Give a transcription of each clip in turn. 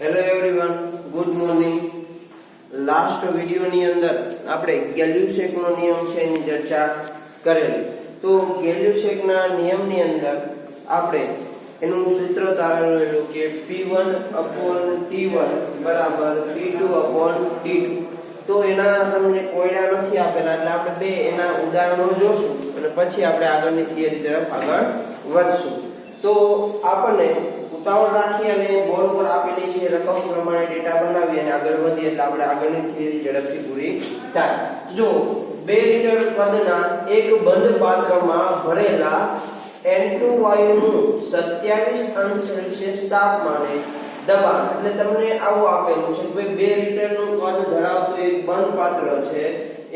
Hello everyone, good morning. Last વિડિયોની અંદર આપણે ગેલ્યુસેકનો નિયમ છે એની ચર્ચા કરેલી. તો ગેલ્યુસેકના નિયમની અંદર આપણે એનું સૂત્ર તારવેલું કે P1/T1 બરાબર P2/T2. તો એના તમને કોયડા નથી આપેલા એટલે આપણે બે એના ઉદાહરણો જોશું અને પછી આપણે આગળની થિયરી તરફ આગળ વધશું. તો આપણને ઉતાવળ રાખી અને બોર્ડ પર આપેલી છે રકમ પ્રમાણે ડેટા બનાવી અને આગળ વધીએ એટલે આપણે આગળની થિયરી ઝડપથી પૂરી થાય. જો 2 લિટર કદના એક બંધ પાત્રમાં ભરેલા N2 વાયુનું 27°C તાપમાને દબાણ, એટલે તમને આવું આપેલું છે કે 2 લિટરનું કદ ધરાવતું એક બંધ પાત્ર છે,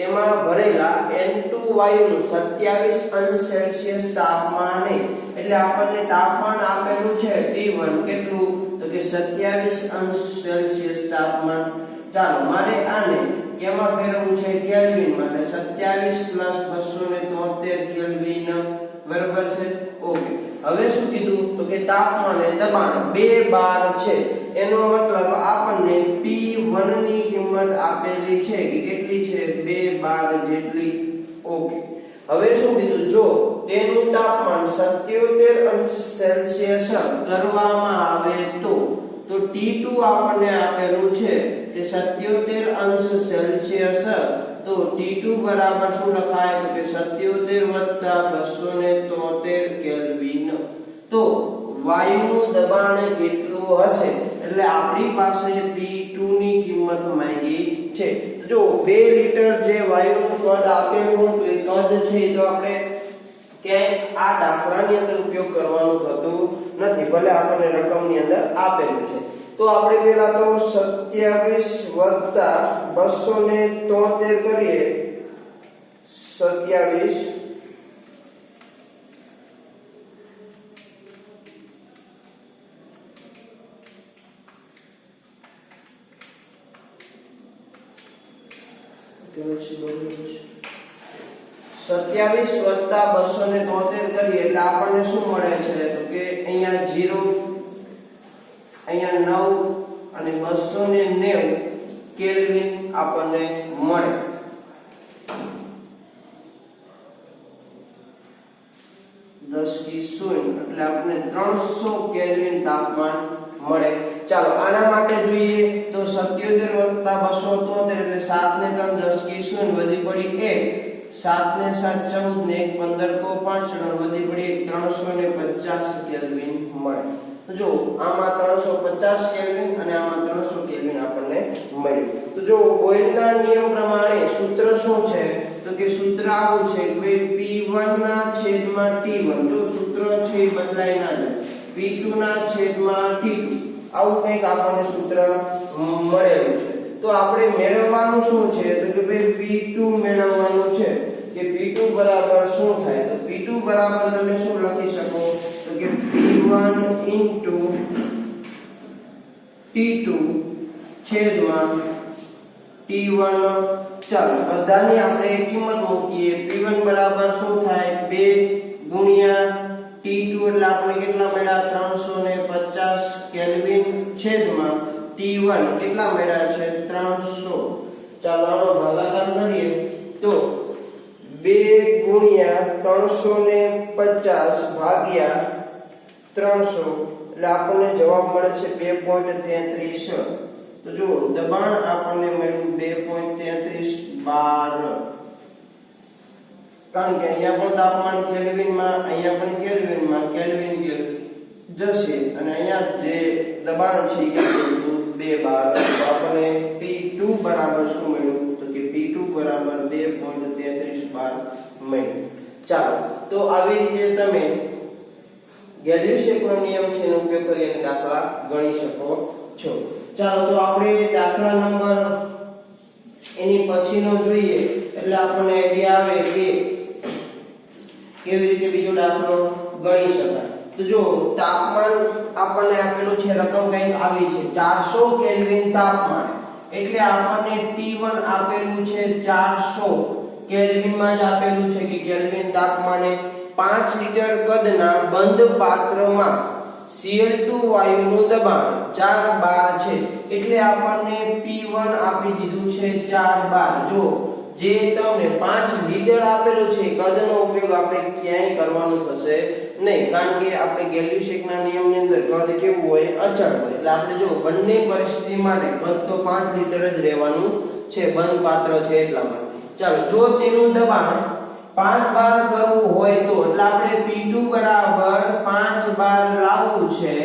એમાં ભરેલા N2 વાયુનું 27°C તાપમાને, એટલે આપણને તાપમાન આપેલું છે T1 કેટલું તો કે 27°C તાપમાન. ચાલો મારે આને કેમાં ફેરવવું છે કેલ્વિનમાં, એટલે 27 + 273 કેલ્વિન બરાબર છે. ઓકે, હવે શું કીધું તો કે તાપમાન અને દબાણ 2 બાર છે, એનો મતલબ આપણને P1 ની કિંમત આપેલી છે કે કેટલી છે 2 બાર જેટલી. ઓકે, હવે શું કીધું જો તેનું તાપમાન 77°C કરવામાં આવે તો T2 આપણને આપેલું છે કે 77°C. તો T2 બરાબર શું લખાય તો કે 77 + 273 કેલ્વિન. તો વાયુનું દબાણ કેટલું હશે એટલે આપણી પાસે P2 ની કિંમત માંગી છે. જો 2 લિટર જે વાયુનું કદ આપેલું હતું એ કદ છે તો આપણે કે આ દાખલાની અંદર ઉપયોગ કરવાનું થતું નથી, ભલે આપણને રકમની અંદર આપેલું છે. તો આપણે પહેલા તો 27 + 273 કરીએ. 27 + 273 કરીએ એટલે આપણને શું મળે છે તો કે અહીંયા 0, અહીંયા 9 અને 290 કેલ્વિન આપણને મળે. એટલે આપણને 300 કેલ્વિન તાપમાન મળે. ચાલો આના માટે જોઈએ તો 77 + 273 એટલે 7 ને 3 10 કી 0 વધી પડી 1, 7 ને 7 14 ને 1 15 કો 5 વધી પડી 350 કેલ્વિન મળે. તો જો આમાં 350 કેલ્વિન અને આમાં 300 કેલ્વિન આપણને મળ્યું. તો જો બોયલના નિયમ પ્રમાણે સૂત્ર શું છે તો કે સૂત્ર આવું છે કે P1/T1, જો સૂત્ર છે એ બદલાય ના જાય, P2/T2 આવું કંઈક આપણને સૂત્ર મળેલું છે. તો આપણે મેળવવાનું શું છે તો કે ભાઈ P2 મેળવવાનું છે કે P2 બરાબર શું થાય તો P2 બરાબર તમે શું લખી શકો તો કે P1 * T2 T1. ચાલો બધાની આપણે એક કિંમત મૂકીએ. P1 બરાબર શું થાય 2 * T2 એટલે આપણે કેટલા મળ્યા 350 કેલ્વિન છેદમાં T1 કેટલા મળ્યા છે 300. ચાલો આનો ભાગાકાર કરીએ તો 2 * 350 ભાગ્યા 300 એટલે આપણને જવાબ મળે છે 2.33. તો જો દબાણ આપણને મળ્યું 2.33 બાર, કારણ કે અહીંયા પણ તાપમાન કેલ્વિનમાં, અહીંયા પણ કેલ્વિનમાં, કેલ્વિન જશે અને અહીંયા જે દબાણ છે એ 2 બાર. તો આપણને P2 બરાબર શું મળ્યું તો કે P2 બરાબર 2.33 બાર મળ્યું. ચાલો તો આવી રીતે તમે ગેલ્યુસેકનો નિયમ છે એનો ઉપયોગ કરીને દાખલા ગણી શકો છો. ચાલો તો આપણે દાખલા નંબર એની પછીનો જોઈએ એટલે આપણને આઈડિયા આવે કે કેવી રીતે બીજો દાખલો ગણી શકાય. તો જો તાપમાન આપણને આપેલું છે, રકમ કંઈક આવી છે 400 કેલ્વિન તાપમાન, એટલે આપણને T1 આપેલું છે 400 કેલ્વિનમાં જ આપેલું છે કે કેલ્વિન તાપમાને 5 લિટર કદના બંધ પાત્રમાં Cl2 વાયુનું દબાણ 4 બાર છે એટલે આપણને P1 આપી દીધું છે 4 બાર. જો જે તમને 5 લીટર આપેલું છે કદનો ઉપયોગ આપણે ક્યાંય કરવાનું થશે નહીં, કારણ કે આપણે ગેલ્યુસેકના નિયમની અંદર કદ કેવું હોય, અચળ હોય. એટલે આપણે જો બંને પરિસ્થિતિ માટે કદ તો 5 લીટર જ રહેવાનું છે, બંધ પાત્ર છે એટલા માટે. ચાલો, જો તેનું દબાણ 5 બાર કરવું હોય તો એટલે આપણે P2 બરાબર 5 બાર લાવવું છે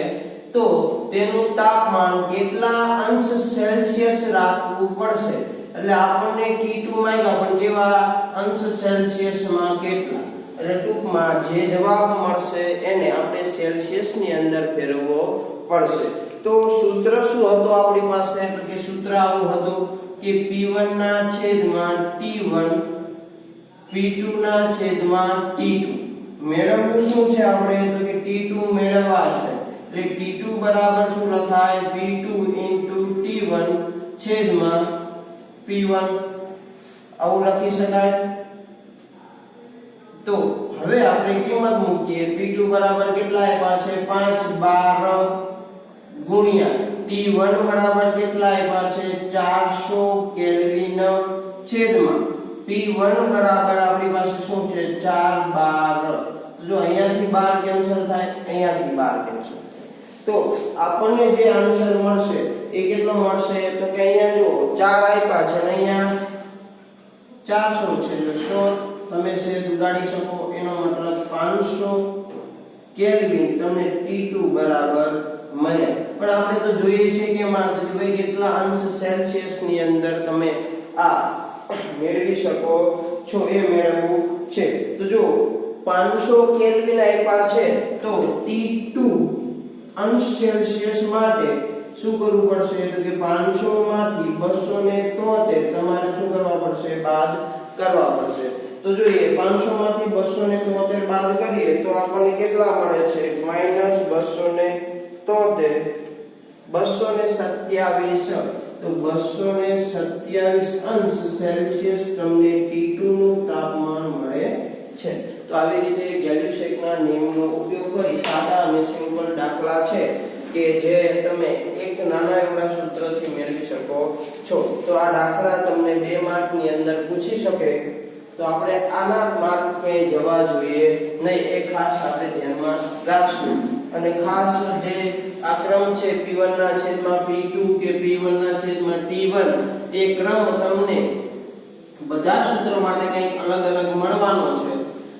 તો તેનું તાપમાન કેટલા અંશ સેલ્સિયસ રાખવું પડશે. એટલે આપણને T2 માંગ્યા પણ કેવા અંશ સેલ્સિયસમાં કેટલા, એટલે ટૂંકમાં જે જવાબ મળશે એને આપણે સેલ્સિયસ ની અંદર ફેરવવો પડશે. તો સૂત્ર શું હતું આપણી પાસે, તો કે સૂત્ર આવું હતું કે P1 ના છેદમાં T1 P2 ના છેદમાં T2. મેળવવું શું છે આપણે, તો કે T2 મેળવવા છે એટલે T2 બરાબર શું લખાય, P2 T1 છેદમાં P1 આવું લખી શકાય. તો હવે આપણે કિંમત મૂકીએ. P2 બરાબર કેટલા આપ્યા છે, 5 બાર ગુણ્યા T1 બરાબર કેટલા આપ્યા છે, 400 કેલ્વિન છેદમાં P1 બરાબર આપણી પાસે શું છે, 4 બાર. જો અહીંયાથી 12 કેન્સલ થાય, અહીંયાથી 12 કેન્સલ થાય, તો આપણને જે આન્સર મળશે એ કેટલો મળશે, તો કે અહીંયા જો 4 આપ્યા છે અને અહીંયા 400 છે, જો 100 તમે છેદ ઉડાડી શકો, એનો મતલબ 500 કેલ્વિન તમને T2 બરાબર મળ્યા. પણ આપણે તો જોઈએ છે કે ભાઈ કેટલા અંશ સેલ્સિયસ ની અંદર તમે આ મેળવી શકો છો એ મેળવવું છે. તો જો 500 કેલ્વિન આપ્યા છે તો T2 અંશ સેલ્સિયસ માટે શું કરવું પડશે, તો કે 500 માંથી 273 તમારે શું કરવા પડશે, બાદ કરવા પડશે. તો જોઈએ 500 માંથી 273 બાદ કરીએ તો આપણને કેટલા મળે છે, -273 227. તો 227 અંશ સેલ્સિયસ તમને T2 નું તાપમાન મળે છે. તો આવી રીતે ગેલ્યુસેકના નિયમનો ઉપયોગ કરી સાદા અને સિમ્પલ દાખલા છે કે જે તમે એક નાના એવડા સૂત્રથી મેળવી શકો છો. તો આ દાખલા તમને 2 માર્ક ની અંદર પૂછી શકે તો આપણે આના માર્ક ક્યાંય જવા જોઈએ નહીં, એ ખાસ આપણે ધ્યાનમાં રાખશું. અને ખાસ જે આ ક્રમ છે P1 ના છેદમાં P2 કે P1 ના છેદમાં T1 એ ક્રમ તમને બધા સૂત્ર માટે કંઈક અલગ અલગ મળવાનો છે.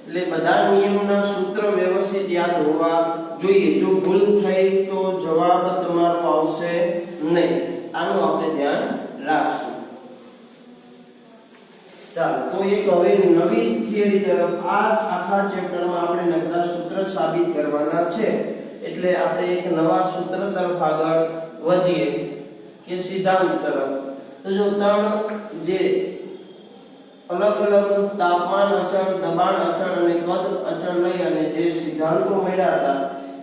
એટલે બધા નિયમના સૂત્ર વ્યવસ્થિત યાદ હોવા જોઈએ. જો ભૂલ થઈ તો જવાબ તમારો આવશે નહીં. આનું આપણે ધ્યાન રાખશું. ચાલો, તો એક હવે નવી થિયરી તરફ આ આખા ચેપ્ટરમાં આપણે નકરા સૂત્ર સાબિત કરવાના છે. એટલે આપણે એક નવા સૂત્ર તરફ આગળ વધીએ કે સિદ્ધાંત તરફ. તો જો ત્રણ જે અલગ અલગ તાપમાન અચળ, દબાણ અચળ અને કદ અચળ લઈ અને જે સિદ્ધાંતો મળ્યા હતા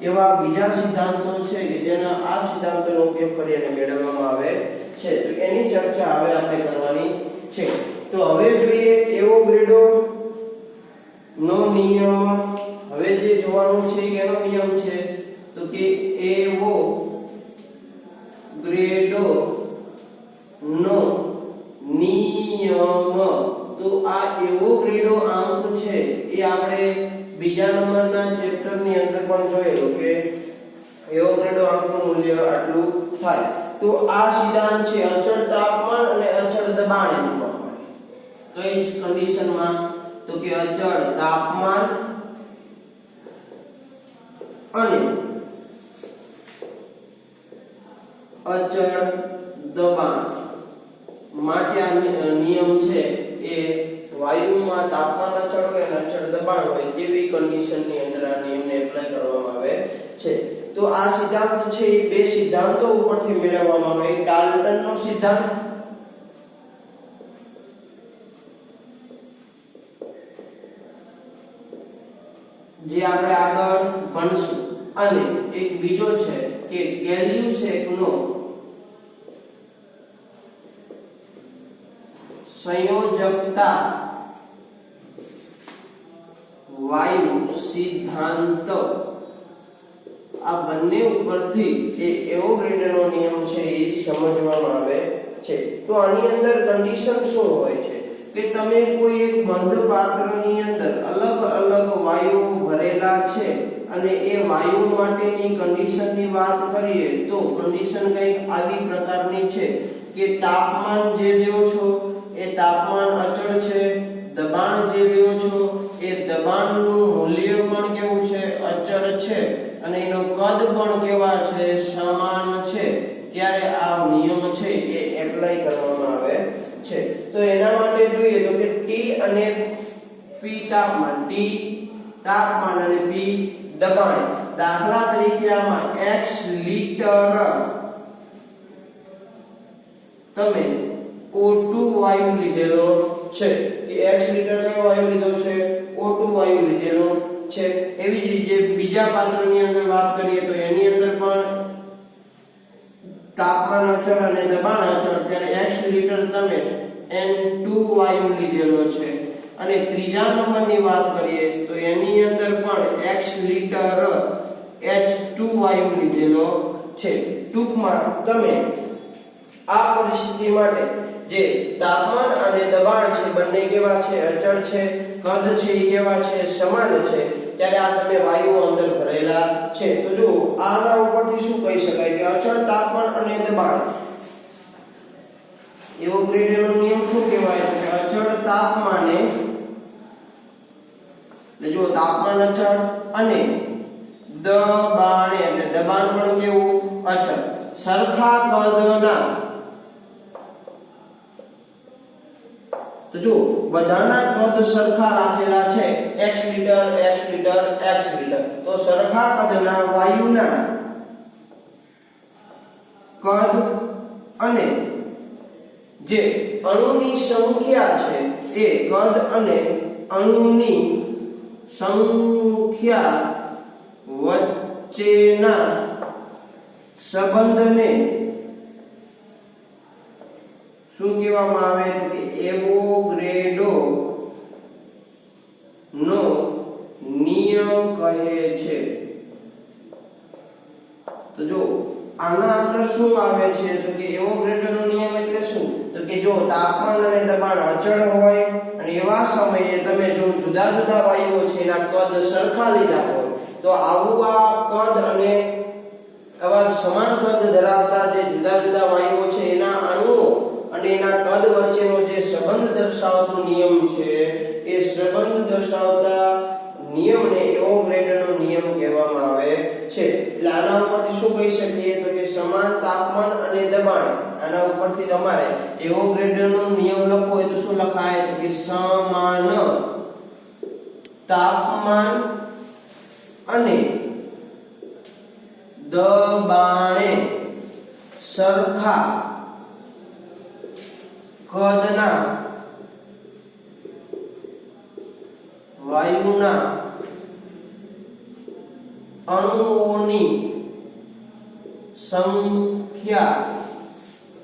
એવા બીજા સિદ્ધાંતો છે કે જેના આ સિદ્ધાંતોનો ઉપયોગ કરીને મેળવવામાં આવે છે. તો એની ચર્ચા હવે આપણે કરવાની છે. તો હવે જોઈએ એવોગાડ્રો નો નિયમ. હવે જે જોવાનું છે એનો નિયમ છે તો કે એવોગાડ્રો નો નિયમ. તો આ એવોગાડ્રો આંક છે એ આપણે બીજા નંબરના ચેપ્ટર ની અંદર પણ જોયેલું કે એવોગાડ્રો આંકનું મૂલ્ય આટલું થાય. તો આ સિદ્ધાંત છે અચળ તાપમાન અને અચળ દબાણ. કઈ કન્ડિશનમાં, તો કે અચળ તાપમાન અને અચળ દબાણ માટે આ નિયમ છે એ વાયુમાં તાપમાન અચળ હોય અને અચળ દબાણ હોય તેવી કન્ડિશનની અંદર આ નિયમને એપ્લાય કરવામાં આવે છે. તો આ સિદ્ધાંત છે એ બે સિદ્ધાંતો ઉપરથી મેળવવામાં આવે. એક ડાલ્ટનનો સિદ્ધાંત જે આપણે આગળ ભણશું, અને એક બીજો છે કે ગેલ્યુસેકનો સંયોજકતા વાયુ સિદ્ધાંત. આ બંને ઉપરથી એ એવોગ્રેડોનો નિયમ છે એ સમજવામાં આવે છે. તો આની અંદર કન્ડિશન શું હોય છે કે તમે કોઈ એક બંધ પાત્રની અંદર અલગ અલગ વાયુઓ ભરેલા છે અને એ વાયુ માટેની કન્ડિશનની વાત કરીએ તો કન્ડિશન કંઈક આવી પ્રકારની છે કે તાપમાન જે લ્યો છો એ તાપમાન અચળ છે, દબાણ જે લ્યો છો એ દબાણનું મૂલ્ય પણ કેવું છે, અચળ છે, અને એનો કદ પણ કેવા છે, સમાન છે. ત્યારે આ નિયમ છે એ એપ્લાય કરવામાં આવે છે. તો એના માટે જોઈએ તો કે T અને P તાપમાન, T તાપમાન અને P દબાણ. દાખલા તરીકે આમાં x લિટર તમે O2 વાયુ લીધેલો છે કે x લિટર કયો વાયુ લીધો છે, O2 વાયુ લીધેલો છે. એવી જ રીતે બીજા પાત્રની અંદર વાત કરીએ તો એની અંદર પણ તાપમાન અચળ અને દબાણ અચળ, ત્યારે x લિટર તમે N2 વાયુ લીધેલો છે. અને ત્રીજા નંબરની વાત કરીએ તો એની અંદર પણ x લિટર H2 વાયુ લીધેલો છે. ટૂંકમાં તમે આ પરિસ્થિતિ માટે જે તાપમાન અને દબાણ છે બંને કેવા છે, અચળ છે, કદ છે એ કેવા છે, સમાન છે, ત્યારે આ તમે વાયુઓ અંદર ભરેલા છે. તો જો આના ઉપરથી શું કહી શકાય કે અચળ તાપમાન અને દબાણ એવોગ્રેડોનો નિયમ શું કહેવાય કે અચળ તાપમાને, એટલે જો તાપમાન અચળ અને દબાણે, એટલે દબાણ પણ કેવું, અચળ, સરખા કદના. તો જો બધાના કદ સરખા રાખેલા છે x litre x litre x litre, તો સરખા કદના વાયુના કદ અને જે અણુની સંખ્યા છે એ કદ અને અણુની સંખ્યા વચ્ચેના સંબંધને શું કહેવામાં આવે તો કે એવોગ્રેડો નો નિયમ કહે છે. તો જો આના અંદર શું આવે છે તો કે એવોગ્રેડો નો નિયમ એટલે શું તો કે જો તાપમાન અને દબાણ અચળ હોય અને એવા સમયે તમે જો જુદા જુદા વાયુઓ છે એના કદ સરખા લીધા હોય તો આવું આ કદ અને આવા સમાન કદ ધરાવતા જે જુદા જુદા વાયુઓ છે એના અણુઓ અને એના કદ વચ્ચેનો જે સંબંધ દર્શાવતો નિયમ છે એ સંબંધ દર્શાવતા નિયમને એવોગ્રેડોનો નિયમ કહેવામાં આવે છે. એટલે આના ઉપરથી શું કહી શકીએ તો કે સમાન તાપમાન અને દબાણ, આના ઉપરથી તમારે એવોગ્રેડોનો નિયમ લખવો હોય તો શું લખાય તો કે સમાન તાપમાન અને દબાણે સરખા કદના વાયુના અણુઓની સંખ્યા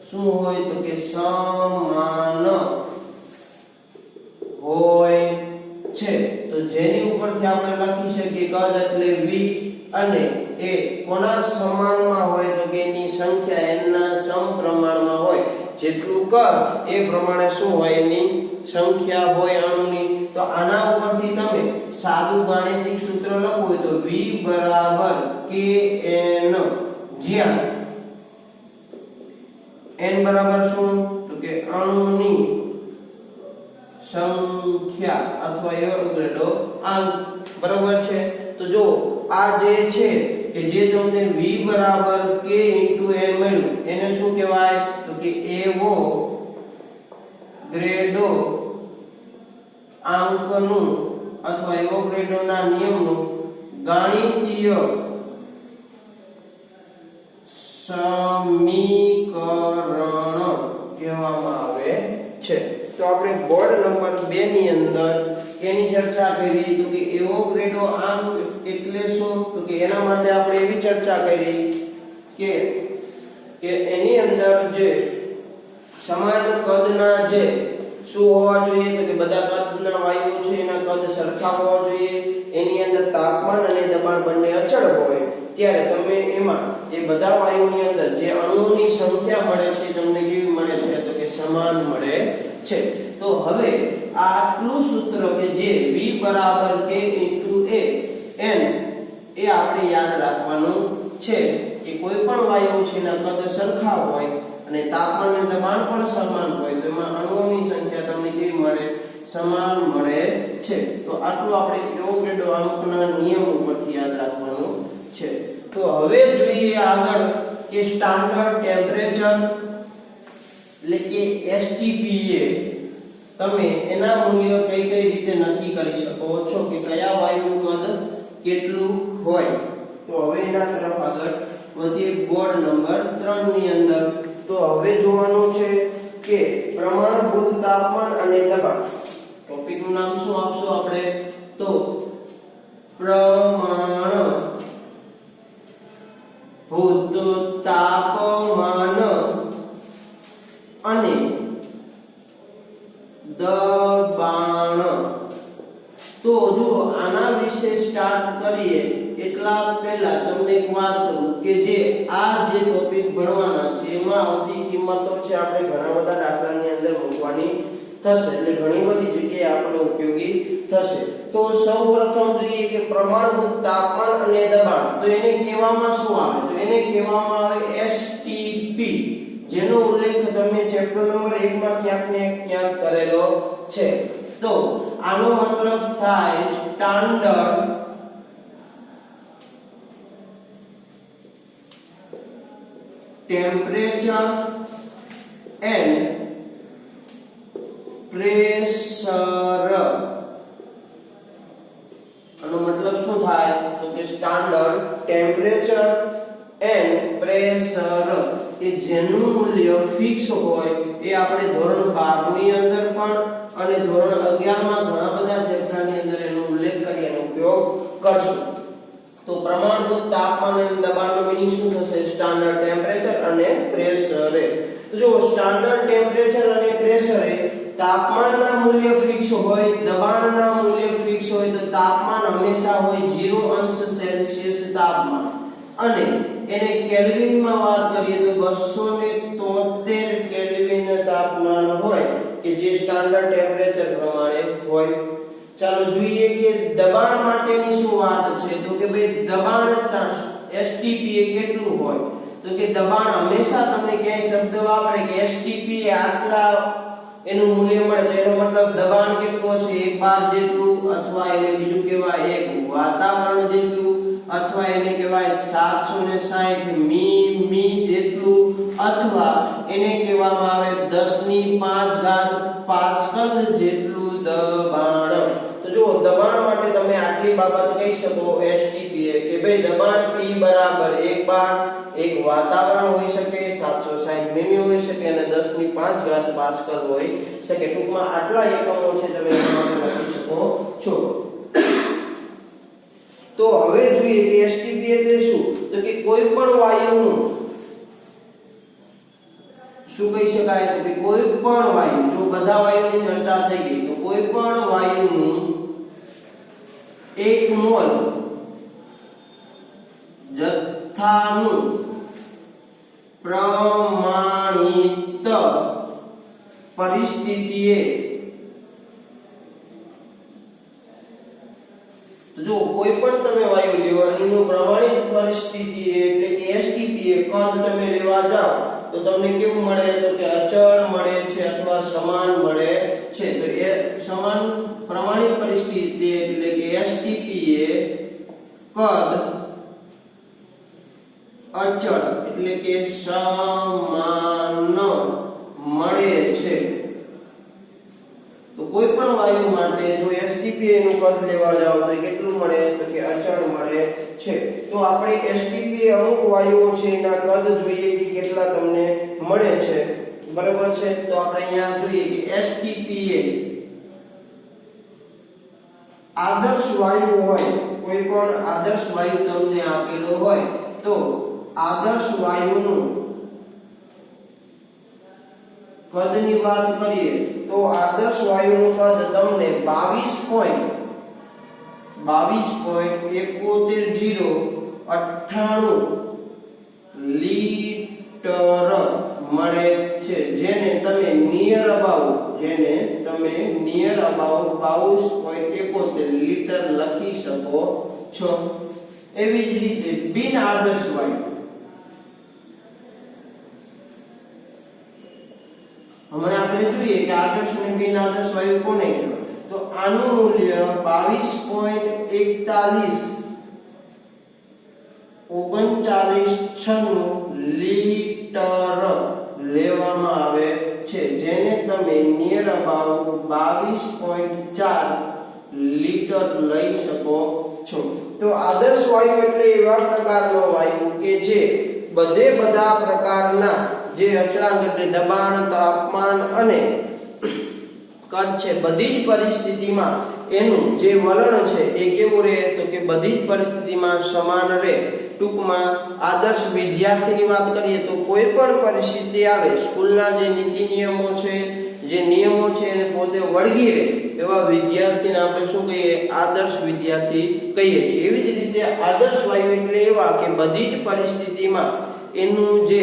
શું હોય તો કે સમાન હોય છે. તો જેની ઉપરથી આપણે લખી શકીએ કદ એટલે v અને એ કોના સમાનમાં હોય તો કે એની સંખ્યા n ના સમપ્રમાણમાં હોય. જેટલું કદ એ પ્રમાણે શું હોય એની સંખ્યા હોય અણુની. તો આના ઉપરથી તમે સાદું ગાણિતિક સૂત્ર લખવું હોય તો v બરાબર kn, જ્યાં n બરાબર શું તો કે અણુની સંખ્યા અથવા એવોગ્રેડો અંક, બરાબર છે. તો જો આ જે છે કે જે તમને v બરાબર k * n મળ્યું એને શું કહેવાય તો કે એવોગ્રેડો આંકનું અથવા એવોગ્રેડોના નિયમનું ગાણિતિક સમીકરણ કહેવામાં આવે છે. તો આપણે બોર્ડ નંબર 2 ની અંદર એની ચર્ચા કરી તો કે એવોગ્રેડો આંક એટલે શું તો કે એના માટે આપણે એવી ચર્ચા કરી કે એની અંદર જે સમાન કદના જે શું હોવા જોઈએ તો કે બધા કદના વાયુઓ છે એના કદ સરખા હોવા જોઈએ, એની અંદર તાપમાન અને દબાણ બંને અચળ હોય, ત્યારે તમે એમાં એ બધા વાયુઓની અંદર જે અણુઓની સંખ્યા મળે છે તમને કેવી મળે છે તો કે સમાન મળે છે. તો હવે આ આટલું સૂત્ર કે જે V બરાબર K A N એ આપણે યાદ રાખવાનું છે કે કોઈ પણ વાયુ છે એના કદ સરખા હોય અને તાપમાન અને દબાણ પણ સમાન હોય તો એમાં અણુઓની સંખ્યા તમને કેવી મળે સમાન મળે છે. તો આટલું આપણે એવોગાડ્રો અંકના નિયમ ઉપરથી યાદ રાખવાનું છે. તો હવે જોઈએ આગળ કે સ્ટાન્ડર્ડ ટેમ્પરેચર એટલે કે STPA તમે એના મૂલ્ય કઈ રીતે નક્કી કરી શકો છો કે કયા વાયુનું કદ કેટલું હોય. તો હવે એના તરફ આગળ વધીએ બોર્ડ નંબર 3 ની અંદર. તો હવે જોવાનું છે કે પ્રમાણભૂત તાપમાન અને દબાણ. ટોપિકનું નામ શું આપશું આપણે તો પ્રમાણભૂત તાપમાન અને દબાણ. તો જો આના વિશે સ્ટાર્ટ કરીએ એટલા પહેલા તમને એક વાત કરું કે જે આ જે ટોપિક ભણવાના છે એમાં આવતી કિંમતો છે આપણે ઘણા બધા દાખલાની અંદર મૂકવાની થશે, એટલે ઘણી બધી જગ્યાએ આપણને ઉપયોગી થશે. તો સૌપ્રથમ જોઈએ કે પ્રમાણભૂત તાપમાન અને દબાણ. તો એને કહેવામાં શું આવે તો એને કહેવામાં આવે STP, જેનો ઉલ્લેખ તમે ચેપ્ટર નંબર 1 માં ક્યાંક ને ક્યાંક કરેલો છે. તો આનો મતલબ થાય સ્ટાન્ડર્ડ ટેમ્પરેચર એન્ડ પ્રેશર. આનો મતલબ શું થાય તો કે સ્ટાન્ડર્ડ ટેમ્પરેચર એન્ડ પ્રેશર કે જેનું મૂલ્ય ફિક્સ હોય એ આપણે ધોરણ 12 ની અંદર પણ અને ધોરણ 11 માં ઘણા બધા ચેપ્ટરની અંદર એનો ઉલ્લેખ કરી અને ઉપયોગ કરશું. તો પ્રમાણભૂત તાપમાન અને દબાણનો મીનિંગ શું થશે સ્ટાન્ડર્ડ ટેમ્પરેચર અને પ્રેશર. તો જો સ્ટાન્ડર્ડ ટેમ્પરેચર અને પ્રેશર તાપમાનના મૂલ્ય ફિક્સ હોય, દબાણના મૂલ્ય ફિક્સ હોય. તો તાપમાન હંમેશા હોય 0 અંશ સેલ્સિયસ તાપમાન અને એને કેલ્વિનમાં વાત કરીએ તો 273 કેલ્વિન તાપમાન હોય કે જે સ્ટાન્ડર્ડ ટેમ્પરેચર પ્રમાણે હોય. ચાલો જોઈએ કે દબાણ માટેની શું વાત છે તો કે ભાઈ દબાણ STPA કેટલું હોય તો કે દબાણ હંમેશા તમને ક્યાંય શબ્દ વાપરે કે STPA આટલા એનું મૂલ્ય મળે તો એનો મતલબ દબાણ કેટલું હશે 1 બાર જેટલું, અથવા એને બીજું કહેવાય એક વાતાવરણ જેટલું, અથવા એને કહેવાય 760 મી જેટલું, અથવા એને કહેવામાં આવે 10⁵ પાસ્કલ જેટલું દબાણ. તો જો દબાણ માટે તમે આટલી બાબત કહી શકો STPA કે ભાઈ દબાણ P બરાબર 1 બાર, એક વાતાવરણ હોઈ શકે, 760 મી હોઈ શકે અને 10⁵ પાસ્કલ હોઈ શકે. ટૂંકમાં આટલા એકમો છે તમે લખી શકો છો. તો હવે જોઈએ કે STPA એટલે શું તો કે કોઈ પણ વાયુનું શું કહી શકાય તો કે કોઈ પણ વાયુ, જો બધા વાયુની ચર્ચા થઈ ગઈ તો કોઈ પણ વાયુનું 1 મોલ જથ્થાનું પ્રમાણિત પરિસ્થિતિએ જો કોઈ પણ તમે વાયુ લેવા એનું પ્રમાણિત પરિસ્થિતિ એટલે કે STPA કદ તમે લેવા જાઓ તો તમને કેવું મળે તો કે અચળ મળે છે અથવા સમાન મળે છે. તો એ સમાન પ્રમાણિત પરિસ્થિતિ એટલે કે STPA કદ અચળ એટલે કે સમાન મળે છે. તો કોઈ પણ વાયુ માટે જો STPA નું કદ લેવા જાવ તો કેટલું મળે તો કે અચળ મળે છે. તો આપણે STPA અમુક વાયુઓ છે એના કદ જોઈએ કે કેટલા તમને મળે છે, બરાબર છે. તો આપણે અહીંયા જોઈએ કે STPA આદર્શ વાયુ હોય, કોઈ પણ આદર્શ વાયુ તમને આપેલો હોય તો આદર્શ વાયુનું કદની વાત કરીએ તો આદર્શ વાયુનું કદ તમને 22.71098 લીટર મળે છે, જેને તમે નિયર અબાઉટ 22.71 લીટર લખી શકો છો. એવી જ રીતે બિન આદર્શ વાયુ, હમણાં આપણે જોઈએ કે આદર્શ અને બિન આદર્શ વાયુ કોને કહેવાય, તો આનું મૂલ્ય 22.3996 લીટર લેવામાં આવે છે, જેને તમે નિયર અબાઉટ 22.4 લીટર લઈ શકો છો. તો આદર્શ વાયુ એટલે એવા પ્રકારનો વાયુ કે જે બધા પ્રકારના જે અચળાંક એટલે દબાણ, તાપમાન અને કદ છે, બધી જ પરિસ્થિતિમાં એનું જે વલણ છે એ કેવું રહે, તો કે બધી જ પરિસ્થિતિમાં સમાન રહે. ટૂંકમાં આદર્શ વિદ્યાર્થીની વાત કરીએ તો કોઈ પણ પરિસ્થિતિ આવે, સ્કૂલના જે નીતિ નિયમો છે, જે નિયમો છે એને પોતે વળગી રહે એવા વિદ્યાર્થીને આપણે શું કહીએ, આદર્શ વિદ્યાર્થી કહીએ છીએ. એવી જ રીતે આદર્શ વાયુ એટલે એવા કે બધી જ પરિસ્થિતિમાં એનું જે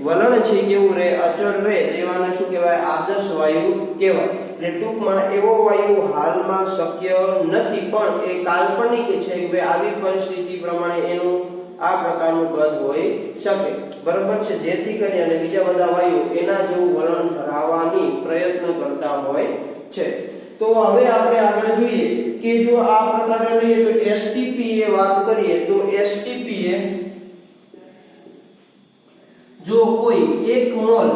વલણ છે કેવું રહે, અચળ રહે, તેવાને શું કહેવાય, આદર્શ વાયુ કહેવાય. એટલે ટૂંકમાં એવો વાયુ હાલમાં શક્ય નથી, પણ એ કાલ્પનિક છે કે આવી પરિસ્થિતિ પ્રમાણે એનું આ પ્રકારનું કદ હોઈ શકે, બરાબર છે, જેથી કરી અને બીજા બધા વાયુ એના જેવું વલણ ધરાવવાની પ્રયત્ન કરતા હોય છે. તો હવે આપણે આગળ જોઈએ કે જો આ પ્રકારે લઈએ તો એસટીપી એ વાત કરીએ તો એસટીપી એ જો કોઈ 1 મોલ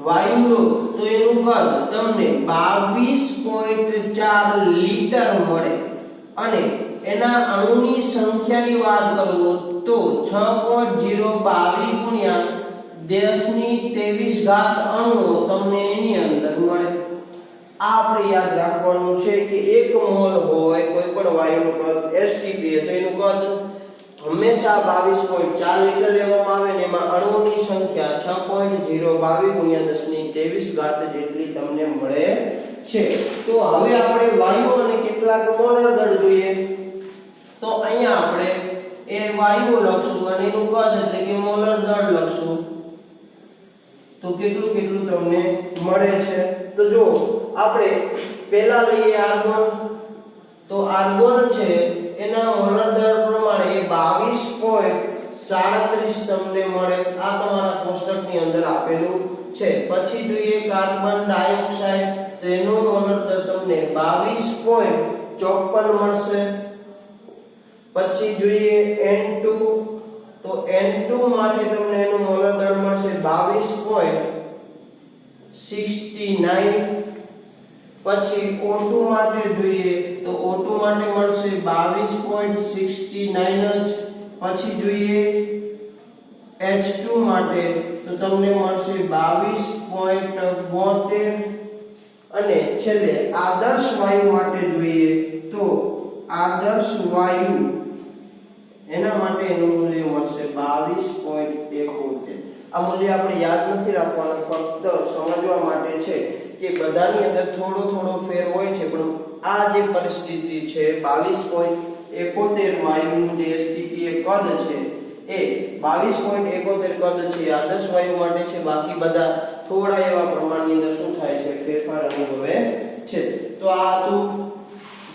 વાયુ લો તો એનું કદ તમને 22.4 લીટર મળે, અને એના અણુની સંખ્યાની વાત કરું તો 6.022 ગુણ્યા 1023 અણુઓ તમને એની અંદર મળે. આપણે યાદ રાખવાનું છે કે 1 મોલ હોય કોઈ પણ વાયુનું કદ એસટીપી તો એનું કદ હંમેશા 22.4 લીટર લેવામાં આવે, ને એમાં અણુઓની સંખ્યા 6.022 ગુણ્યા 1023 જેટલી તમને મળે છે. તો હવે આપણે વાયુ અને કેટલાક મોલર દળ જોઈએ. તો અહીંયા આપણે એ વાયુ લખશું અને એનું કદ એટલે કે મોલર દળ લખશું, તો કેટલું તમને મળે છે. તો જો આપણે પહેલા લઈએ આર્ગોન, તો આર્ગોન છે એના મોલર દળ પ્રમાણે 22.37 તમને મળે. આ તમારા કોષ્ટકની અંદર આપેલું છે. પછી જોઈએ કાર્બન ડાયોક્સાઇડ, તો એનું મોલર દળ તમને 22.54 મળશે. પછી જોઈએ N2, તો N2 માટે તમને એનું મોલર દળ મળશે 22.69. પછી O2 માટે જોઈએ તો O2 માટે મળશે 22.69 જ. પછી જોઈએ H2 માટે તો તમને મળશે 22.72. અને છેલ્લે આદર્શ વાયુ માટે જોઈએ તો આદર્શ વાયુ એના માટે એનું મૂલ્ય મળશે 22.71. આ મૂલ્ય આપણે યાદ નથી રાખવાના, ફક્ત સમજવા માટે છે કે બધાની અંદર થોડો ફેર હોય છે, પણ આ જે પરિસ્થિતિ છે 22.71 વાયુનું જે એસટીપી કદ છે એ 22.71 કદ છે આદર્શ વાયુ માટે છે. બાકી બધા થોડા એવા પ્રમાણની અંદર શું થાય છે, ફેરફાર અનુભવે છે. તો આ હતું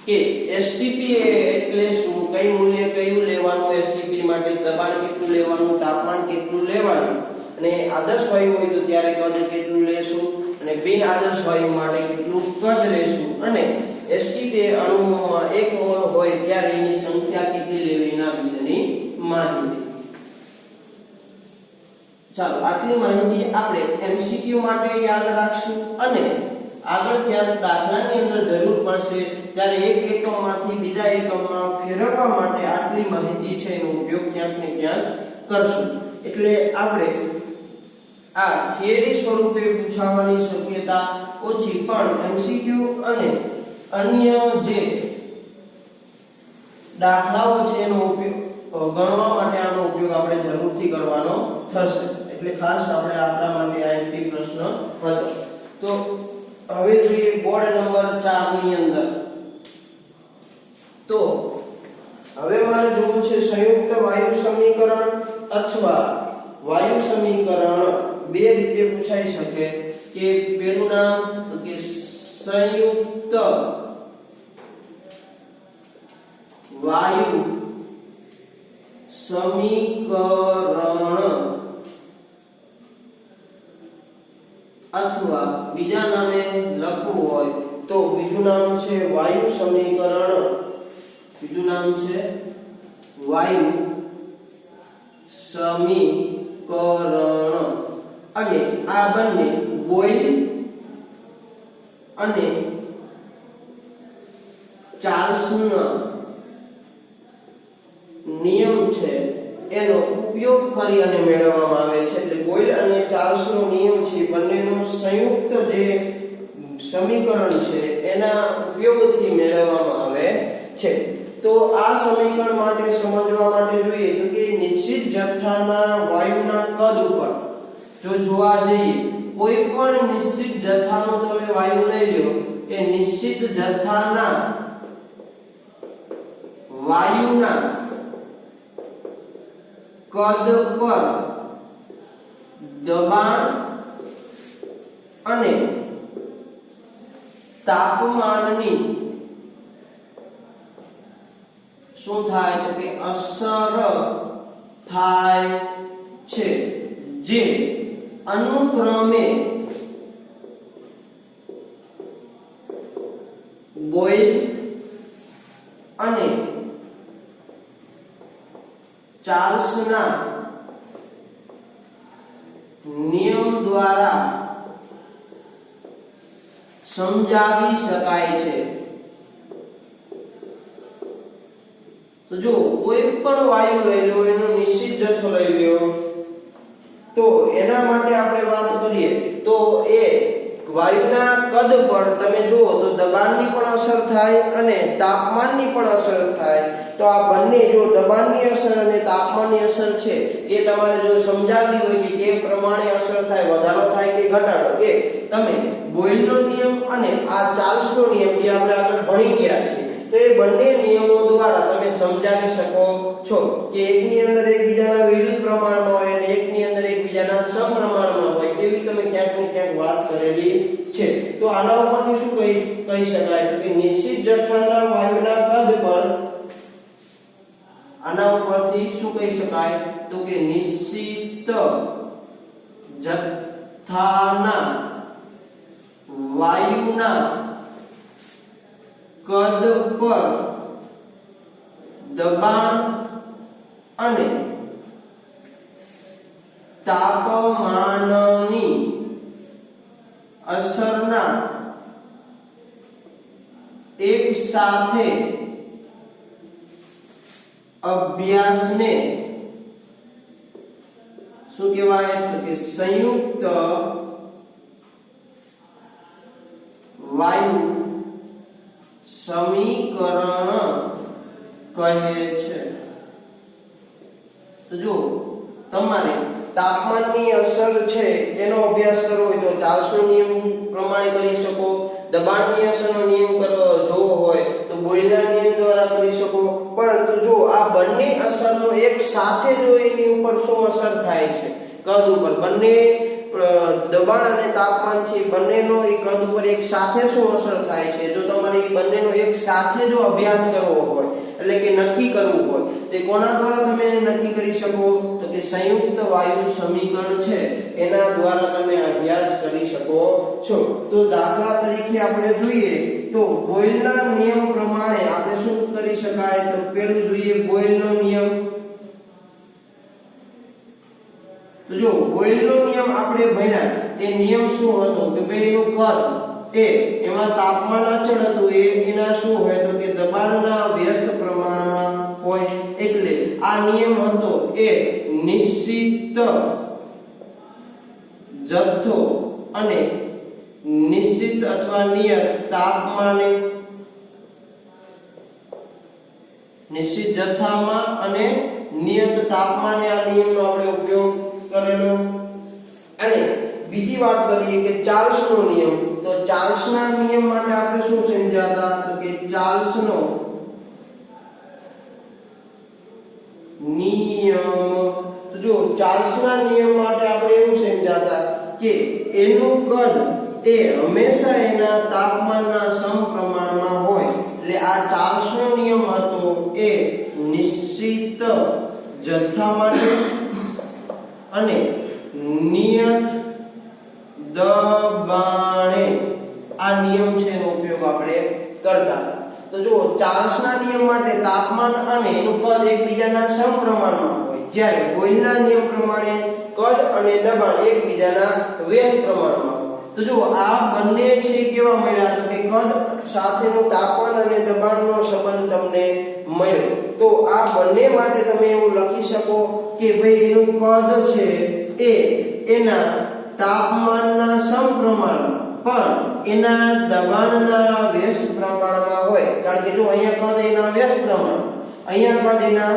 કે એસટીપી એટલે શું, કઈ મૂલ્ય કયું લેવાનું, એસટીપી માટે દબાણ કેટલું લેવાનું, તાપમાન કેટલું લેવાનું, અને આદર્શ વાયુ હોય તો ત્યારે કદ કેટલું લેશું, અને બિન આદર્શ વાયુ માટે કેટલું કદ લેશું, અને એસટીપી અણુઓમાં 1 મોલ હોય ત્યારે એની સંખ્યા કેટલી લેવી એના વિશેની માહિતી. ચાલો આટલી માહિતી આપણે એમસીક્યુ માટે યાદ રાખશું, અને આગળ જ્યારે દાખલાની અંદર જરૂર પડશે ત્યારે એક એકમમાંથી બીજા એકમમાં ફેરવવા માટે આટલી માહિતી છે એનો ઉપયોગ ક્યાંક ને ક્યાંક કરશું. એટલે આપણે આ થિયરી સ્વરૂપે પૂછાવાની શક્યતા ઓછી, પણ એમસીક્યુ અને અન્ય જે દાખલાઓ છે એનો ઉપયોગ ગણવા માટે આનો ઉપયોગ આપણે જરૂરથી કરવાનો થશે. એટલે ખાસ આપણે આપણા માટે આઈએમપી પ્રશ્ન હતો. તો હવે જોઈએ બોર્ડ નંબર 4 ની અંદર. તો હવે મારે જોવું છે સંયુક્ત વાયુ સમીકરણ અથવા વાયુ સમીકરણ બે રીતે પૂછાઈ શકે કે પેલું નામ તો કે સંયુક્ત વાયુ સમીકરણ અથવા બીજા નામે લખવું હોય તો બીજું નામ છે વાયુ સમીકરણ. બીજું નામ છે વાયુ સમીકરણ. અને આ બંને બોયલ અને ચાર્લ્સનો નિયમ છે એનો ઉપયોગ કરી અને મેળવવામાં આવે છે. એટલે બોયલ અને ચાર્લ્સનો નિયમ છે બંનેનો સંયુક્ત જે સમીકરણ છે એના ઉપયોગથી મેળવવામાં આવે છે. તો આ સમીકરણ માટે સમજવા માટે જોઈએ તો કે નિશ્ચિત જથ્થાના વાયુના કદ ઉપર જો જોવા જઈએ, કોઈ પણ નિશ્ચિત જથ્થાનો તમે વાયુ લઈ લો, એ નિશ્ચિત જથ્થાના વાયુના કદ પર દબાણ અને તાપમાનની શું થાય તો કે અસર થાય છે, જે અનુક્રમે બોયલ અને ચાર્લ્સના નિયમ દ્વારા સમજાવી શકાય છે. તો જો કોઈ પણ વાયુ લઈ લો, એનો નિશ્ચિત જથ્થો લઈ લો, તો એના માટે આપણે વાત કરીએ તો એ વાયુના કદ પર તમે જુઓ તો દબાણની પણ અસર થાય અને તાપમાનની પણ અસર થાય. તો આ બંને જો દબાણની અસર અને તાપમાનની અસર છે એ તમારે જો સમજાવવી હોય કે કેમ પ્રમાણે અસર થાય, વધારો થાય કે ઘટાડો, એ તમે બોયલનો નિયમ અને આ ચાર્લ્સનો નિયમ જે આપણે આગળ ભણી ગયા છે તો એ બંને નિયમો દ્વારા તમે સમજાવી શકો છો કે એકની અંદર એકબીજાના વિરુદ્ધ પ્રમાણમાં હોય અને એકની અંદર એકબીજાના સમપ્રમાણમાં હોય, એવી તમે ક્યાંક ને ક્યાંક વાત કરેલી છે. તો આના ઉપરથી શું કહી શકાય તો કે નિશ્ચિત જથ્થાના વાયુના કદ પર, આના ઉપરથી શું કહી શકાય તો કે નિશ્ચિત જથ્થાના વાયુના કદ પર દબાણ અને તાપમાનની અસરના એક સાથે અભ્યાસને શું કહેવાય તો કે સંયુક્ત વાયુ સમીકરણ કહે છે. તો જો તમારે તાપમાનની અસર છે એનો અભ્યાસ કરવો હોય તો ચાર્લ્સનો નિયમ પ્રમાણે કરી શકો, દબાણની અસરનો નિયમ જોવો હોય તો બોયલના નિયમ દ્વારા કરી શકો. પરંતુ જો આ બંને અસરનો એક સાથે જો એની ઉપર શું અસર થાય છે કદ ઉપર, બંને દબાણ અને તાપમાન છે બંનેનો એ કદ ઉપર એક સાથે શું અસર થાય છે, જો તમારે એ બંનેનો એક સાથે જો અભ્યાસ કરવો હોય એટલે કે નક્કી કરવું હોય તો કોના દ્વારા તમે નક્કી કરી શકો તો કે સંયુક્ત વાયુ સમીકરણ છે એના દ્વારા તમે અભ્યાસ કરી શકો છો. તો દાખલા તરીકે આપણે જોઈએ તો બોયલના નિયમ પ્રમાણે આપણે શું કરી શકાય તો પેલું જોઈએ બોયલનો નિયમ. તો જો બોયલનો નિયમ આપણે ભણ્યા એ નિયમ શું હતો કે ભાઈ એનું કદ એમાં તાપમાન અચળ હતું, એના શું હોય તો કે દબાણના વ્યસ્ત પ્રમાણમાં હોય. એટલે આ નિયમ હતો એ નિશ્ચિત જથ્થો અને નિશ્ચિત અથવા નિયત તાપમાને, નિશ્ચિત જથ્થામાં અને નિયત તાપમાને આ નિયમનો આપણે ઉપયોગ કરેલો અને બીજી વાત કરીએ કે ચાર્લ્સનો નિયમ, તો ચાર્લ્સના નિયમ માટે આપણે શું સમજ્યા હતા? તો કે ચાર્લ્સનો નિયમ, તો જો ચાર્લ્સના નિયમ માટે આપણે એવું સમજ્યા હતા કે એનું કદ એ હંમેશા એના તાપમાનના સમપ્રમાણમાં હોય. એટલે આ ચાર્લ્સનો નિયમ હતો એ નિશ્ચિત જથ્થા માટે અને નિયત દબાણે આ નિયમ છે એનો ઉપયોગ આપણે કરતા હતા. તો જો ચાર્લ્સના નિયમ માટે તાપમાન અને એનું કદ એકબીજાના સમપ્રમાણમાં હોય, જ્યારે બોયલના નિયમ પ્રમાણે કદ અને દબાણ એકબીજાના વ્યસ્ત પ્રમાણમાં હોય. તો જો આ બંને છે કેવા મળ્યા? તો કે કદ સાથેનું તાપમાન અને દબાણનો સંબંધ તમને મળ્યો. તો આ બંને માટે તમે એવું લખી શકો કે ભાઈ એનું કદ છે એ એના તાપમાનના સમપ્રમાણમાં પણ એના દબાણના વ્યસ્ત પ્રમાણમાં હોય. કારણ કે જો અહીંયા કદ એના વ્યસ્ત પ્રમાણ, અહીંયા કદ એના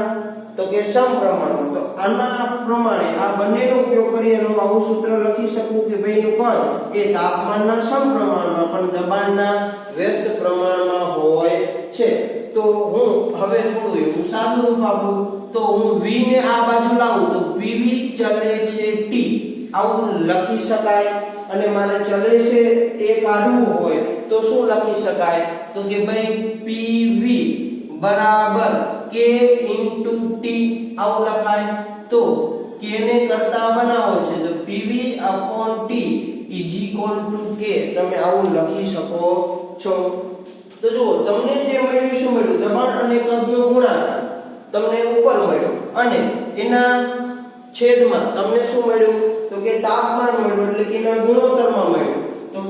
તો કે સમપ્રમાણમાં. તો આના પ્રમાણે આ બંનેનો ઉપયોગ કરી એનું આવું સૂત્ર લખી શકું કે ભાઈ નું કદ એ તાપમાનના સમપ્રમાણમાં પણ દબાણના વ્યસ્ત પ્રમાણમાં હોય છે. તો હું હવે થોડું એવું સાદું રૂપ આપું, તો હું v ને આ બાજુ લાવું તો pv ચલે છે t, આવું લખી શકાય. અને મારે ચલે છે એ કાઢવું હોય તો શું લખી શકાય? તો કે ભાઈ pv બરાબર k * t આવું લખાય. તો k ને કરતા બનાવો છે તો pv/t = k, તમે આવું લખી શકો છો. તો જો તમને જે મળ્યું શું મળ્યું? દબાણ અને કદનો ગુણાકાર તમને ઉપર મળ્યો અને એના છેદમાં તમને શું મળ્યું? તો કે તાપમાન મળ્યું, એટલે કે એના ગુણોત્તરમાં મળ્યું. તો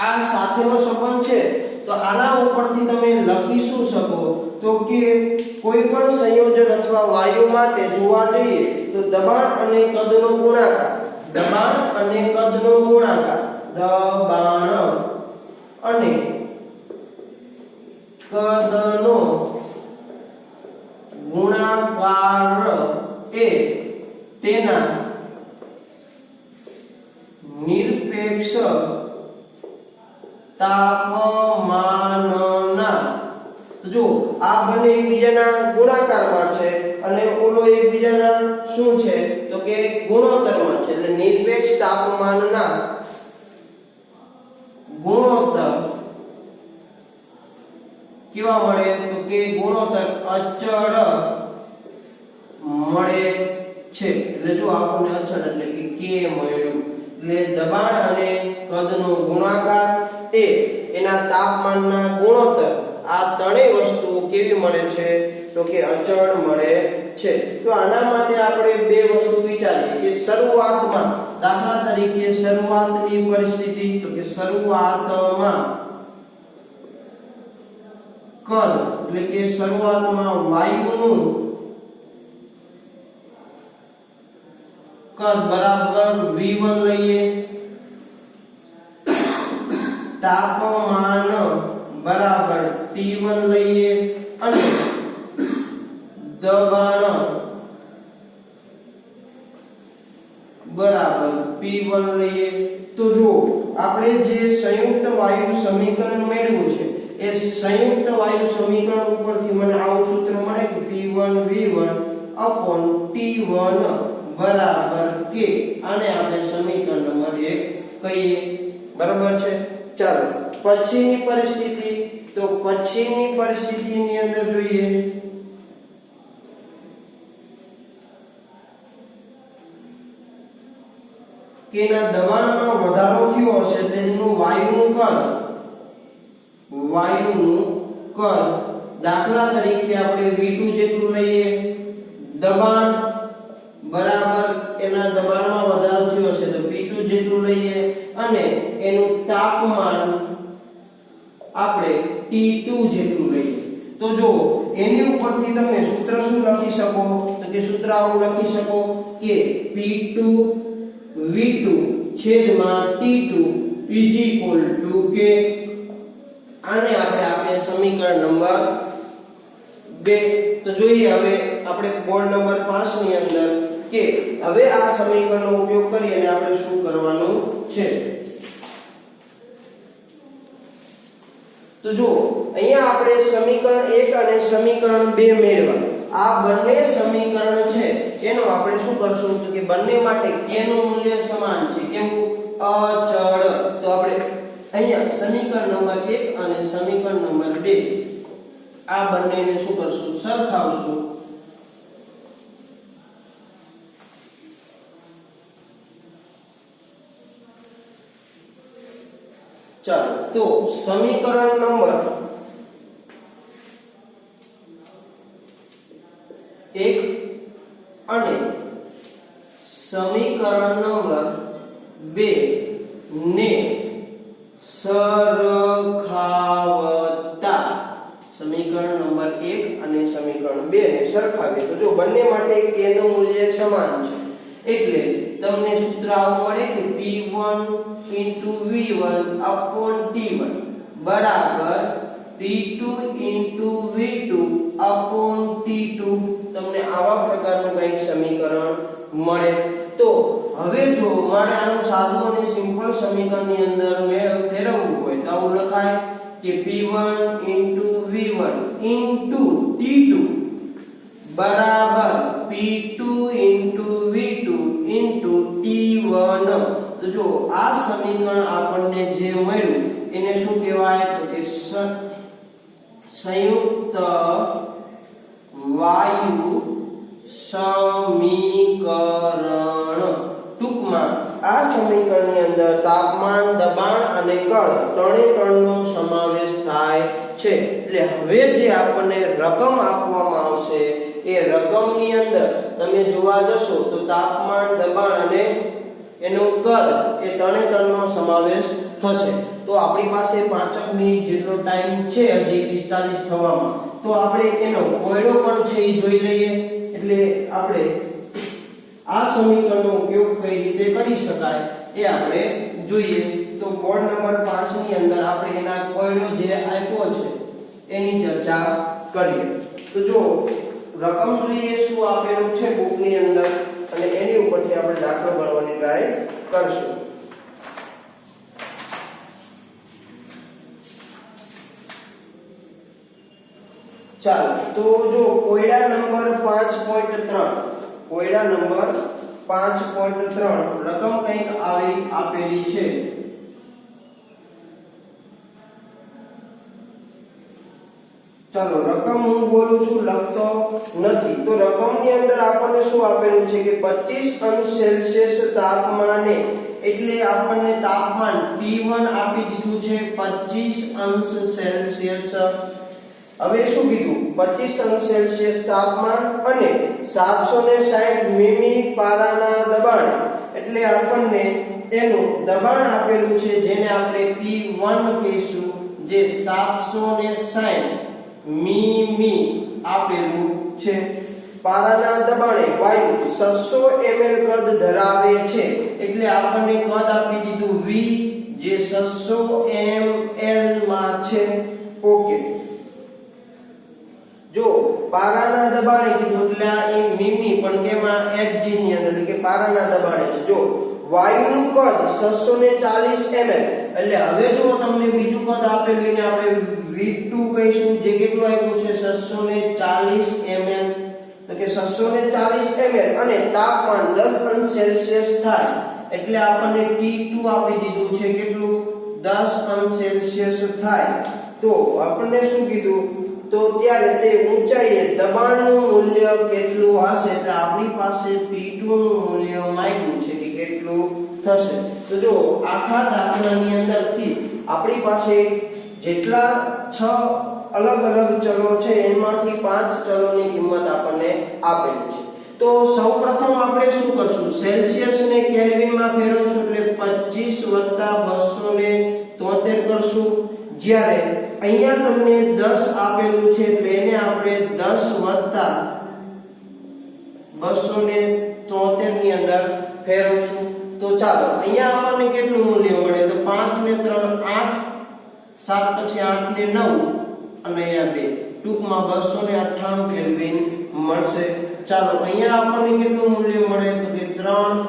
આ સાથેનો સંબંધ છે. તો આના ઉપરથી તમે લખી શું શકો? તો કે કોઈ પણ સંયોજન અથવા વાયુ માટે જોવા જઈએ તો દબાણ અને કદનો ગુણાકાર, દબાણ અને કદનો ગુણાકાર, દબાણ અને કદનો ગુણાકાર એ તેના નિરપેક્ષ તાપમાનના, જો આ બંને એકબીજાના ગુણાકારમાં છે અને ઓલો એકબીજાના શું છે? તો કે ગુણોત્તરમાં છે. એટલે નિરપેક્ષ તાપમાનના ગુણોત્તર કેવા મળે? તો કે ગુણોત્તર અચળ મળે છે. એટલે જો આપણને અચળ એટલે કે k મળ્યું. એટલે દબાણ અને કદનો ગુણાકાર એ એના તાપમાનના ગુણોત્તર, આ ત્રણેય વસ્તુઓ કેવી મળે છે? તો કે અચળ મળે છે. તો આના માટે આપણે બે વસ્તુ વિચારીએ કે શરૂઆતમાં, દાખલા તરીકે શરૂઆતની પરિસ્થિતિ, તો કે શરૂઆતમાં કદ એટલે કે શરૂઆતમાં વાયુનું કદ બરાબર v1 લઈએ, તાપમાન બરાબર T1 લઈએ અને દબાણ બરાબર P1 લઈએ. તો જો આપણે જે સંયુક્ત વાયુ સમીકરણ મેળવ્યું છે એ સંયુક્ત વાયુ સમીકરણ ઉપરથી મને આવું સૂત્ર મળે કે P1V1/T1 બરાબર k. આને આપણે સમીકરણ નંબર 1 કહીએ. બરાબર છે. ચાલો પછીની પરિસ્થિતિ, તો પછીની પરિસ્થિતિની અંદર જોઈએ કે ના દબાણમાં વધારો થયો હશે તેનું વાયુનું કદ, દાખલા તરીકે આપણે V2 જેટલું લઈએ, દબાણ બરાબર એના દબાણમાં વધારો થયો હશે તો P2 જેટલું લઈએ અને એનું તાપમાન આપણે T2 જેટલું લઈએ. તો જો એની ઉપરથી તમે સૂત્ર શું લખી શકો? તો કે સૂત્ર આવું લખી શકો કે P2 V2 છેદમાં T2 = k. આને આપણે સમીકરણ નંબર 2. તો જોઈએ હવે આપણે બોર્ડ નંબર 5 ની અંદર કે હવે આ સમીકરણનો ઉપયોગ કરી અને આપણે શું કરવાનું છે. તો જો અહીંયા આપણે સમીકરણ 1 અને સમીકરણ 2 મેળવ્યા. આ બંને સમીકરણ છે એનો આપણે શું કરશું તો કે બંને માટે k નું મૂલ્ય સમાન છે. કેવું? અચળ. તો આપણે અહીંયા સમીકરણ નંબર 1 અને સમીકરણ નંબર 2 આ બંનેને શું કરશું? સરખાવશું. ચાલો તો સમીકરણ નંબર 1 અને સમીકરણ નંબર 2 ને સરખાવતા સમીકરણ નંબર 1 અને સમીકરણ 2 ને સરખાવીએ તો જો બંને માટે k નું મૂલ્ય સમાન છે એટલે તમને સૂત્ર આવું મળે કે p1 v1 t1 બરાબર p2 v2 t2. તમને આવા પ્રકારનું કંઈક સમીકરણ મળે. તો હવે જો મારે આનું સાદું અને સિમ્પલ સમીકરણની અંદર ફેરવવું હોય તો આવું લખાય કે p1 v1 t2 બરાબર p2 v2 t1. તો જો આ સમીકરણ આપણને જે મળ્યું એને શું કહેવાય તો કે સંયુક્ત વાયુ સમીકરણ. ટૂંકમાં આ સમીકરણની અંદર તાપમાન, દબાણ અને કદ ત્રણેય કણનો સમાવેશ થાય છે. એટલે હવે જે આપણને રકમ આપવામાં આવશે એ રકમની અંદર તમે જોવા જશો તો તાપમાન, દબાણ અને એનું કદ એ ત્રણેય કણનો સમાવેશ થશે. તો આપણી પાસે 5 મિનિટ જેટલો ટાઈમ છે હજી 45 થવામાં. તો આપણે એનો કોયડો પણ છે એ જોઈ લઈએ. એટલે આપણે આ સમીકરણનો ઉપયોગ કઈ રીતે કરી શકાય એ આપણે જોઈએ. તો બોર્ડ નંબર 5 ની અંદર આપણે એના કોયડો જે આપ્યો છે એની ચર્ચા કરીએ. તો જો રકમ જોઈએ શું આપેલું છે બુકની અંદર અને એની ઉપરથી આપણે દાખલો ગણવાની ટ્રાય કરશું. ચાલો તો જો કોયડા નંબર 5.3 કોયડા નંબર 5.3 રકમ કંઈક આવી આપેલી છે. ચાલો રકમ હું બોલું છું લખતો નથી. તો રકમની અંદર આપણને શું આપેલું છે કે 25 અંશ સેલ્સિયસ તાપમાને એટલે આપણને તાપમાન T1 આપી દીધું છે 25 અંશ સેલ્સિયસ. હવે શું કીધું 25 અંશ સેલ્સિયસ તાપમાન અને 760 મીમી પારાના દબાણ એટલે આપણને એનું દબાણ આપેલું છે જેને આપણે P1 કહીશું જે 760 મીમી આપેલું છે. પારાના દબાણે વાયુ 600 ml કદ ધરાવે છે એટલે આપણને કદ આપી દીધું V જે 600 ml માં છે. ઓકે જો પારાના દબાણે કીધું એટલે એ મીમી પણ કેમાં Hg ની અંદર એટલે કે પારાના દબાણે છે. જો વાયુનું કદ 640 ml એટલે હવે જો તમને બીજું કદ આપેલું એને આપણે V2 કહીશું જે કેટલું આપ્યું છે 640 ml તો કે 640 ml અને તાપમાન 10 અંશ સેલ્સિયસ થાય એટલે આપણને T2 આપી દીધું છે કેટલું 10 અંશ સેલ્સિયસ થાય. તો આપણને શું કીધું તો ત્યારે તે ઊંચાઈએ દબાણનું મૂલ્ય કેટલું હશે એટલે આપણી પાસે P2 નું મૂલ્ય માંગ્યું છે કે કેટલું થશે. તો જો આખા દાખલાની અંદરથી આપણી પાસે જેટલા 6 અલગ અલગ ચલો છે એમાંથી 5 ચલોની કિંમત આપણને આપેલી છે. તો સૌપ્રથમ આપણે શું કરશું સેલ્સિયસ ને કેલ્વિનમાં ફેરવશું એટલે 25 273 કરશું. જ્યારે અહીંયા તમને 10 આપેલું છે એટલે એને આપણે 10 273 ની અંદર ફેરવશું. તો ચાલો અહીંયા આપણને કેટલું મૂલ્ય મળે તો 5 ને 3 8 7 પછી 8 ને 9 અને અહીંયા 2 ટૂંકમાં 298 કેલ્વિન મળશે. ચાલો અહીંયા આપણને કેટલું મૂલ્ય મળે તો કે 3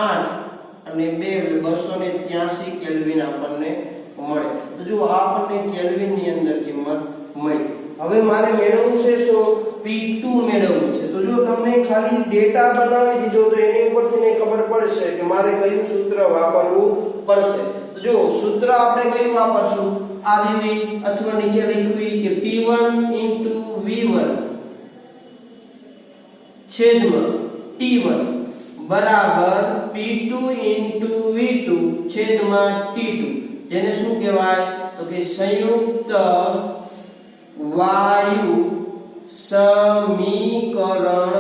8 અને 2 એટલે 283 કેલ્વિન આપણને મળે. તો જો આપણને કેલ્વિન ની અંદર કિંમત મળી. હવે મારે મેળવવું છે શું P2 મેળવવું છે. તો જો તમને ખાલી ડેટા બનાવી દીધો તો એની ઉપરથી ને ખબર પડશે કે મારે કયું સૂત્ર વાપરવું પડશે. તો જો સૂત્ર આપણે કયું વાપરશું આ રીતે અથવા નીચે લખ્યું કે P1 * V1 છેદમાં T1 બરાબર P2 * V2 છેદમાં T2 જેને શું કહેવાય તો કે સંયુક્ત વાયુ સમીકરણ.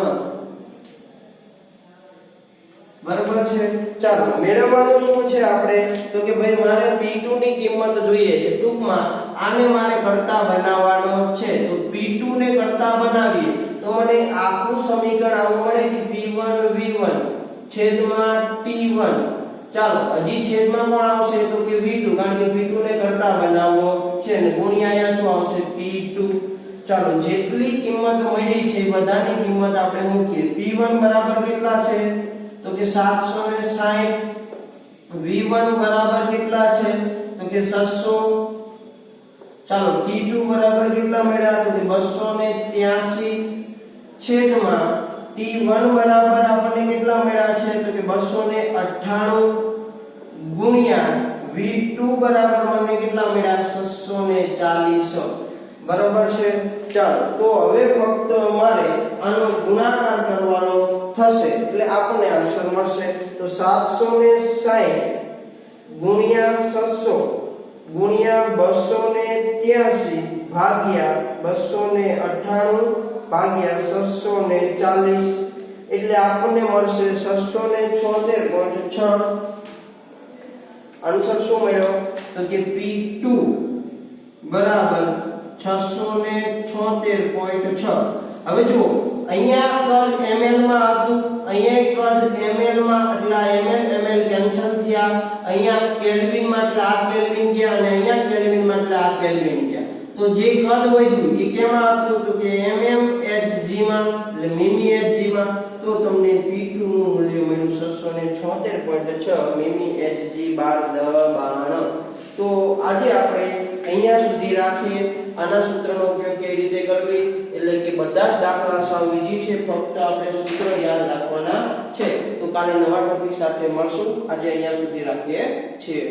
બરાબર છે. ચાલો મેળવવાનું શું છે આપણે તો કે ભાઈ મારે P2 ની કિંમત જોઈએ છે. ટૂંકમાં આને મારે કરતા બનાવવાનો છે. તો P2 ને કરતા બનાવીએ તો મને આખું સમીકરણ આવું મળે કે P1 V1 છેદમાં T1. ચાલો હજી છેદમાં કોણ આવશે તો કે V2 કારણ કે V2 ને કરતા બનાવવો છે અને ગુણ્યા અહીંયા શું આવશે P2. ચાલો જેટલી કિંમત મળી છે બધાની કિંમત આપણે મૂકીએ. P1 બરાબર કેટલા છે તો કે 760. V1 બરાબર કેટલા છે તો કે 600. ચાલો T2 બરાબર કેટલા મળ્યા તો કે 283 છેદમાં T1 બરાબર આપણને કેટલા મળ્યા છે તો કે 298 ગુણ્યા V2 બરાબર મને કેટલા મળ્યા 640. બરાબર છે. ચાલો તો હવે ફક્ત અમારે આનો ગુણાકાર કરવાનો થશે એટલે આપણને આન્સર મળશે. તો 760 ગુણ્યા 600 ગુણ્યા 283 ભાગ્યા 298 ભાગ્યા 640 એટલે આપણને મળશે 676.6. આન્સર શું મળ્યો તો કે P2 બરાબર 676.6. હવે જુઓ અહીંયા કદ ml માં હતું, અહીંયા કદ ml માં એટલે ml કેન્સલ થયા, અહીંયા કેલ્વિન માં એટલે આ કેલ્વિન ગયા અને અહીંયા કેલ્વિન માં એટલે આ કેલ્વિન ગયા. તો જે કદ વધ્યું એ કેમાં હતું તો કે mmHg માં એટલે મિમી Hg માં. તો તમને P2 નું મૂલ્ય મળ્યું 676.6 મિમી Hg બાર દબાણ. તો આજે આપણે અહીંયા સુધી રાખીએ. આના સૂત્રનો ઉપયોગ કેવી રીતે કરવી એટલે કે બધા જ દાખલા સાવ ઈઝી છે, ફક્ત આપણે સૂત્ર યાદ રાખવાના છે. તો કાલે નવા ટોપિક સાથે મળશું. આજે અહીંયા સુધી રાખીએ છીએ.